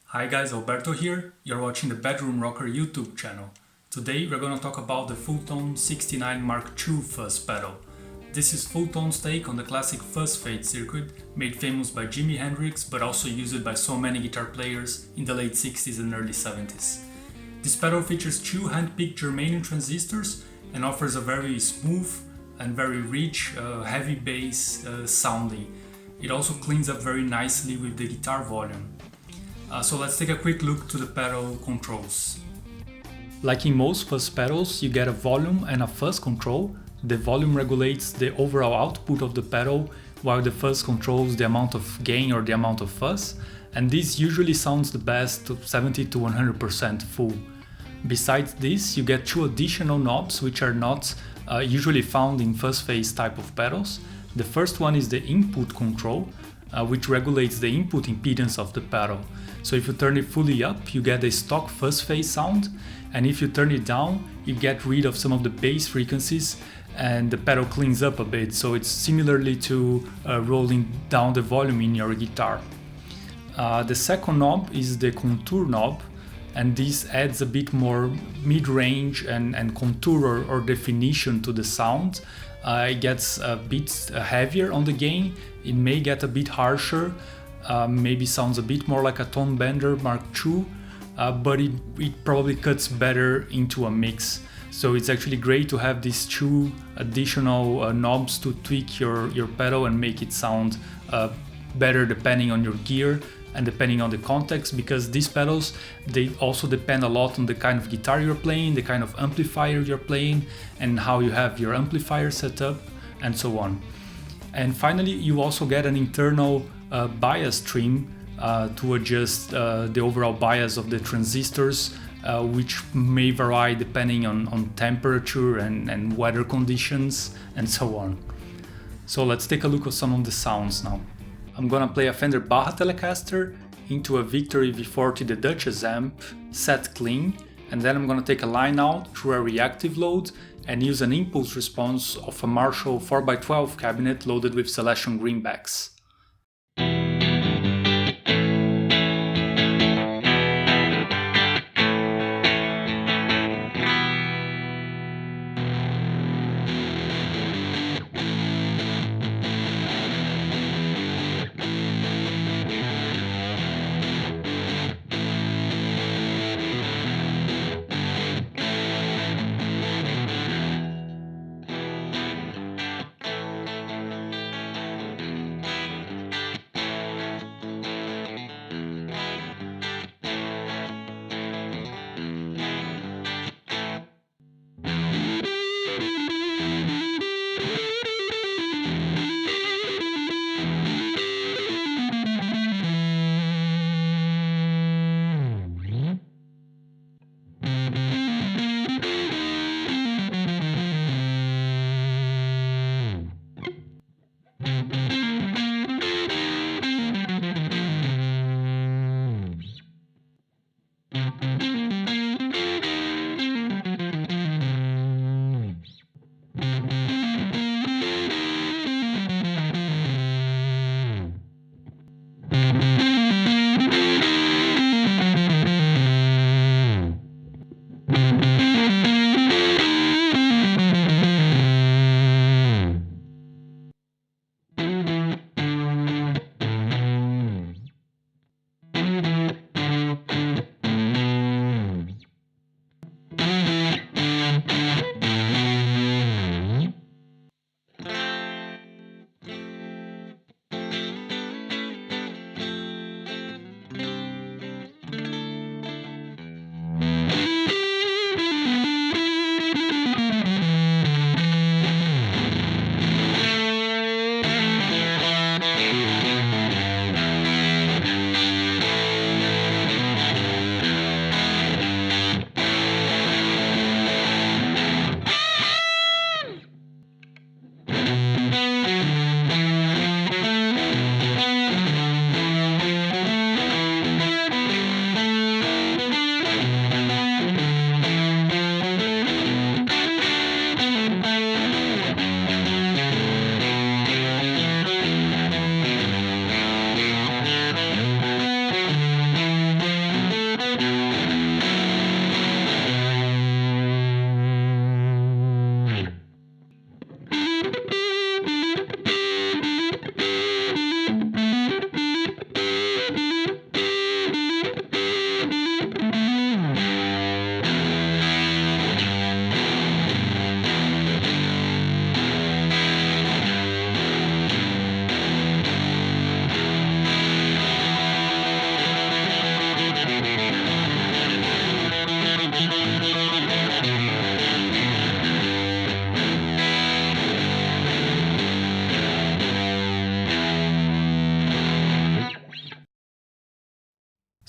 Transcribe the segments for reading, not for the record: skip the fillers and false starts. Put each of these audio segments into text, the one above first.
Hi guys, Alberto here. You're watching the Bedroom Rocker YouTube channel. Today we're gonna talk about the Fulltone 69 Mark II fuzz pedal. This is Fulltone's take on the classic fuzz fade circuit, made famous by Jimi Hendrix but also used by so many guitar players in the late 60s and early 70s. This pedal features two hand-picked germanium transistors and offers a very smooth and very rich, heavy bass sounding. It also cleans up very nicely with the guitar volume. So let's take a quick look to the pedal controls. Like in most fuzz pedals, you get a volume and a fuzz control. The volume regulates the overall output of the pedal, while the fuzz controls the amount of gain or the amount of fuzz, and this usually sounds the best to 70 to 100% full. Besides this, you get two additional knobs which are not usually found in fuzz phase type of pedals. The first one is the input control, which regulates the input impedance of the pedal. So if you turn it fully up, you get a stock fuzz phase sound, and if you turn it down, you get rid of some of the bass frequencies and the pedal cleans up a bit, so it's similarly to rolling down the volume in your guitar. The second knob is the contour knob, and this adds a bit more mid-range and contour or definition to the sound. It gets a bit heavier on the gain, it may get a bit harsher, maybe sounds a bit more like a Tone Bender Mark II, but it probably cuts better into a mix. So it's actually great to have these two additional knobs to tweak your pedal and make it sound better depending on your gear and depending on the context, because these pedals, they also depend a lot on the kind of guitar you're playing, the kind of amplifier you're playing, and how you have your amplifier set up, and so on. And finally, you also get an internal bias trim to adjust the overall bias of the transistors, which may vary depending on temperature and weather conditions, and so on. So let's take a look at some of the sounds now. I'm gonna play a Fender Baja Telecaster into a Victory V40 the Duchess amp, set clean, and then I'm gonna take a line out through a reactive load and use an impulse response of a Marshall 4x12 cabinet loaded with Celestion greenbacks.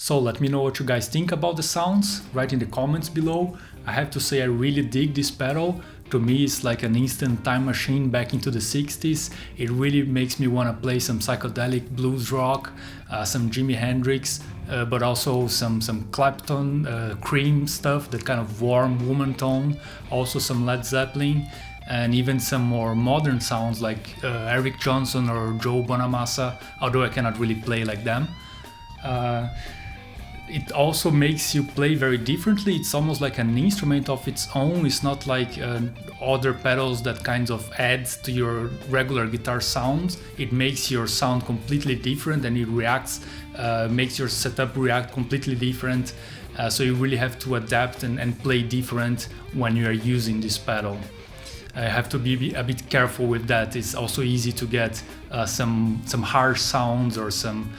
So let me know what you guys think about the sounds, write in the comments below. I have to say I really dig this pedal. To me it's like an instant time machine back into the 60s. It really makes me want to play some psychedelic blues rock, some Jimi Hendrix, but also some Clapton, Cream stuff, that kind of warm woman tone, also some Led Zeppelin, and even some more modern sounds like Eric Johnson or Joe Bonamassa, although I cannot really play like them. It also makes you play very differently. It's almost like an instrument of its own. It's not like other pedals that kind of adds to your regular guitar sound. It makes your sound completely different, and it reacts, makes your setup react completely different. So you really have to adapt and play different when you are using this pedal. I have to be a bit careful with that. It's also easy to get some harsh sounds or some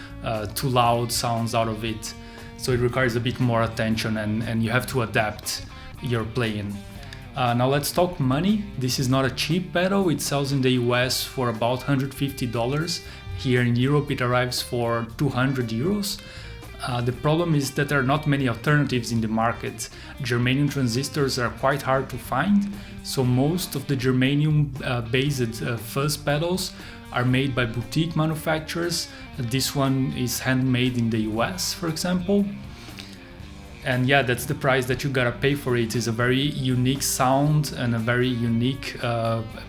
too loud sounds out of it. So it requires a bit more attention, and you have to adapt your playing. Now let's talk money. This is not a cheap pedal. It sells in the US for about $150. Here in Europe it arrives for 200 euros. The problem is that there are not many alternatives in the market. Germanium transistors are quite hard to find, so most of the germanium-based fuzz pedals are made by boutique manufacturers. This one is handmade in the US, for example. And yeah, that's the price that you gotta pay for it. It's a very unique sound and a very unique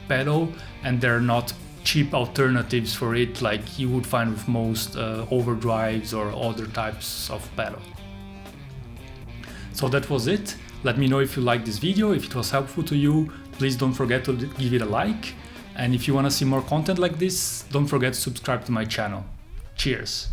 pedal, and there are not cheap alternatives for it like you would find with most overdrives or other types of pedal. So that was it. Let me know if you liked this video. If it was helpful to you, please don't forget to give it a like. And if you want to see more content like this, don't forget to subscribe to my channel. Cheers!